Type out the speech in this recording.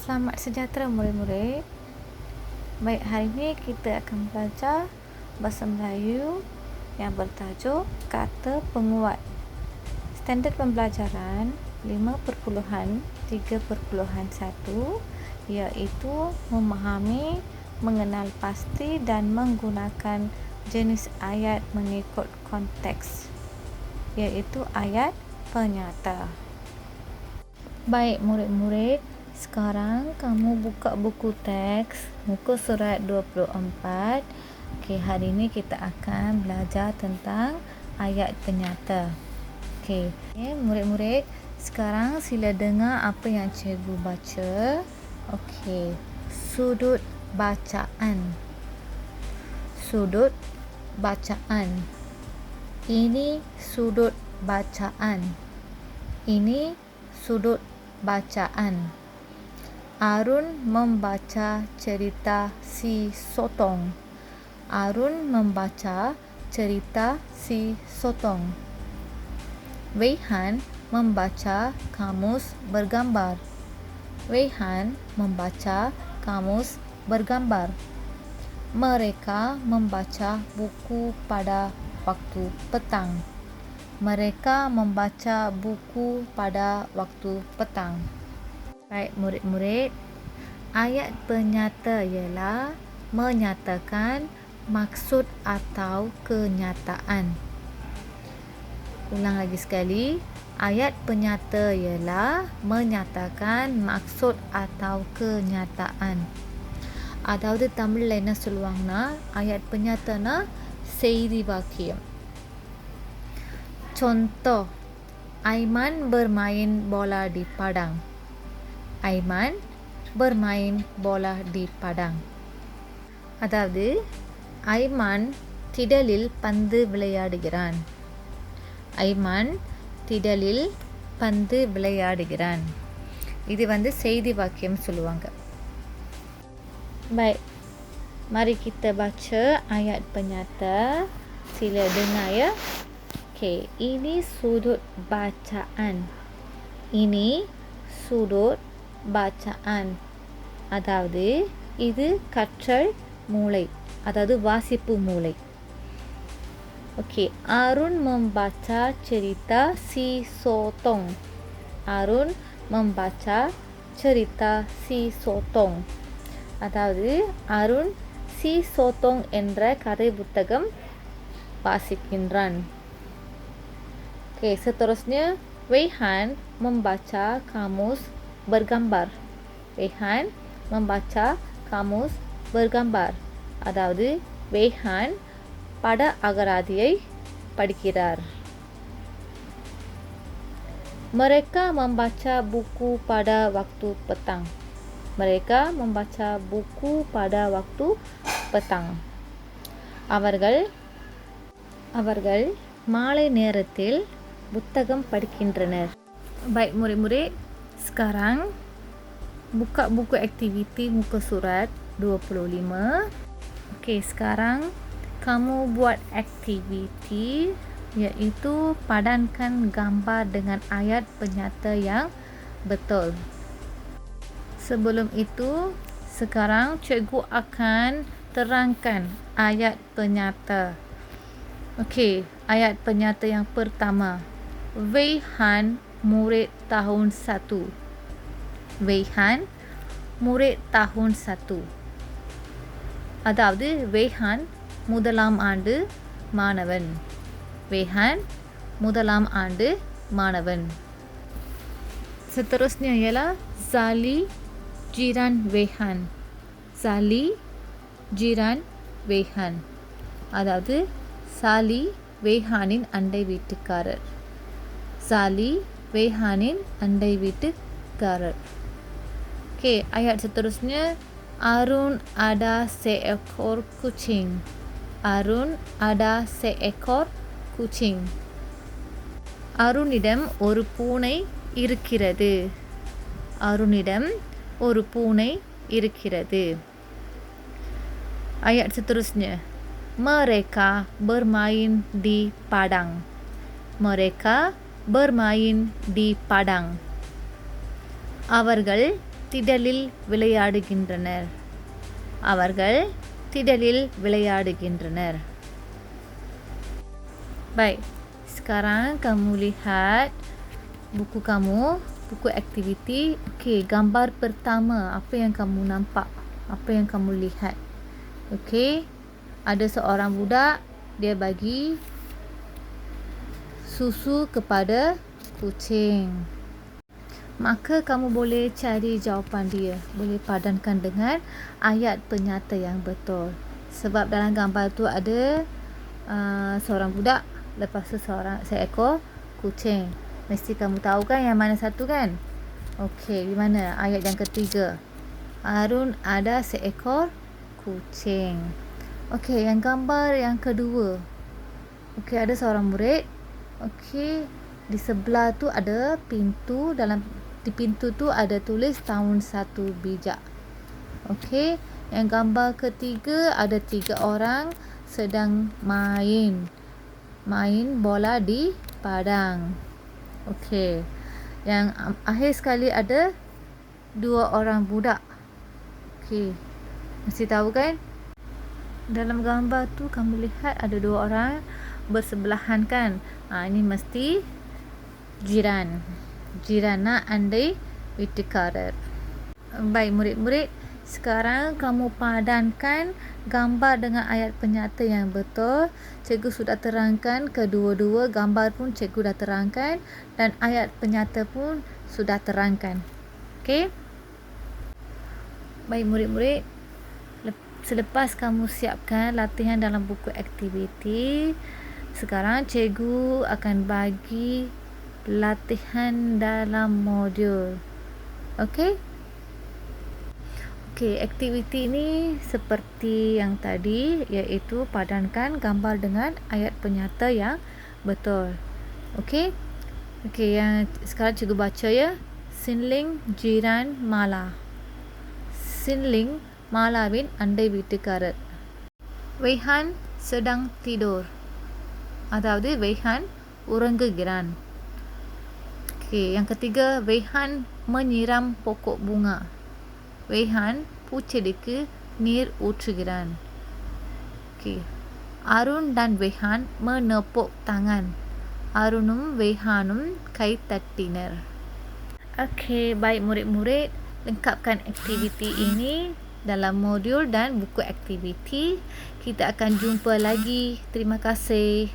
Selamat sejahtera murid-murid. Baik, hari ini kita akan belajar bahasa Melayu yang bertajuk kata penguat. Standard pembelajaran 5.3.1 iaitu memahami, mengenal pasti dan menggunakan jenis ayat mengikut konteks, iaitu ayat penyata. Baik murid-murid, sekarang kamu buka buku teks muka surat 24. Okey, hari ini kita akan belajar tentang ayat penyata. Okey, murid-murid, sekarang sila dengar apa yang cikgu baca. Okey, sudut bacaan. Sudut bacaan. Ini sudut bacaan. Ini sudut bacaan. Arun membaca cerita si Sotong. Arun membaca cerita si Sotong. Weihan membaca kamus bergambar. Weihan membaca kamus bergambar. Mereka membaca buku pada waktu petang. Mereka membaca buku pada waktu petang. Baik murid-murid, ayat penyata ialah menyatakan maksud atau kenyataan. Ulang lagi sekali, ayat penyata ialah menyatakan maksud atau kenyataan. அதாவது தமிழ்ல என்ன சொல்லுவாங்கன்னா ayat penyatana செய்தி வாக்கியம். Contoh, Aiman bermain bola di padang. Aiman bermain bola di padang. அதாவது ஐமான் திடலில் பந்து விளையாடுகிறான். ஐமான் திடலில் பந்து விளையாடுகிறான். இது செய்தி வாக்கியம் சொல்லுவாங்க. Baik, mari kita baca ayat penyata. Sila dengar ya. Okey, ini sudut bacaan. Ini sudut bacaan. அதாவது இது கற்றல் மூளை, அதாவது வாசிப்பு மூளை. Okey, Arun membaca cerita si Sotong. Arun membaca cerita si Sotong. அதாவது அருண் சி சோத்தோங் என்ற கதை புத்தகம் வாசிக்கின்றான். Okay, seterusnya Weihan membaca kamus bergambar. Weihan membaca kamus bergambar. அதாவது Weihan பட அகராதியை படிக்கிறார். Mereka membaca buku pada waktu petang. Mereka membaca buku pada waktu petang. அவர்கள் மாலை நேரத்தில் புத்தகம் படிக்கின்றனர். Baik murid-murid, sekarang buka buku aktiviti muka surat 25. Okey, sekarang kamu buat aktiviti iaitu padankan gambar dengan ayat penyata yang betul. Sebelum itu, sekarang cikgu akan terangkan ayat penyata. Okey, ayat penyata yang pertama. Weihan murid tahun 1. Weihan murid tahun 1. அதாவது Weihan முதலாம் ஆண்டு மாணவன். Weihan முதலாம் ஆண்டு மாணவன். Seterusnya ialah Zali jiran Weihan. Zali jiran Weihan. அதாவது சாலி Weihanin அண்டை வீட்டுக்காரர். சாலி Weihanin அண்டை வீட்டுக்காரர். Okey, ayat seterusnya Arun ada seekor kucing. Arun ada seekor kucing. அருணிடம் ஒரு பூனை இருக்கிறது. அருணிடம் ஒரு பூனை இருக்கிறது. Ayat seterusnya. Mereka bermain di padang. Mereka bermain di padang. அவர்கள் திடலில் விளையாடுகின்றனர். அவர்கள் திடலில் விளையாடுகின்றனர். Baik, sekarang kamu lihat buku kamu, buku aktiviti. Okey, gambar pertama, apa yang kamu nampak? Apa yang kamu lihat? Okey, ada seorang budak, dia bagi susu kepada kucing. Maka kamu boleh cari jawapan dia, boleh padankan dengan ayat penyata yang betul. Sebab dalam gambar tu ada seorang budak, lepas tu seekor kucing. Mesti kamu tahu kan yang mana satu kan? Okey, di mana ayat yang ketiga? Harun ada seekor kucing. Okey, yang gambar yang kedua. Okey, ada seorang murid. Okey, di sebelah tu ada pintu, di pintu tu ada tulis tahun 1 bijak. Okey, yang gambar ketiga ada 3 orang sedang main bola di padang. Okey, yang akhir sekali ada 2 orang budak. Okey, mesti tahu kan? Dalam gambar tu kamu lihat ada 2 orang bersebelahan kan? Ini mesti jiran. Jirana andai vitikarar. Baik murid-murid, sekarang kamu padankan gambar dengan ayat penyata yang betul. Cikgu sudah terangkan kedua-dua, gambar pun cikgu dah terangkan dan ayat penyata pun sudah terangkan. Okey? Baik murid-murid, selepas kamu siapkan latihan dalam buku aktiviti, sekarang cikgu akan bagi latihan dalam modul. Okey? Okey, aktiviti ini seperti yang tadi, iaitu padankan gambar dengan ayat penyata yang betul. Okey? Okey, yang sekarang cikgu baca ya. Sinling jiran mala. Sinling malawin andai vitikarat. Weihan sedang tidur. Aதாவது Weihan urangugiran. Okey, yang ketiga, Weihan menyiram pokok bunga. Weihan பூச்செடிக்கு நீர் ஊற்றுகிறான். Okey. Arun dan Weihan menepuk tangan. Arunum Weihanum kai tatinar. Okey, baik murid-murid, lengkapkan aktiviti ini dalam modul dan buku aktiviti. Kita akan jumpa lagi. Terima kasih.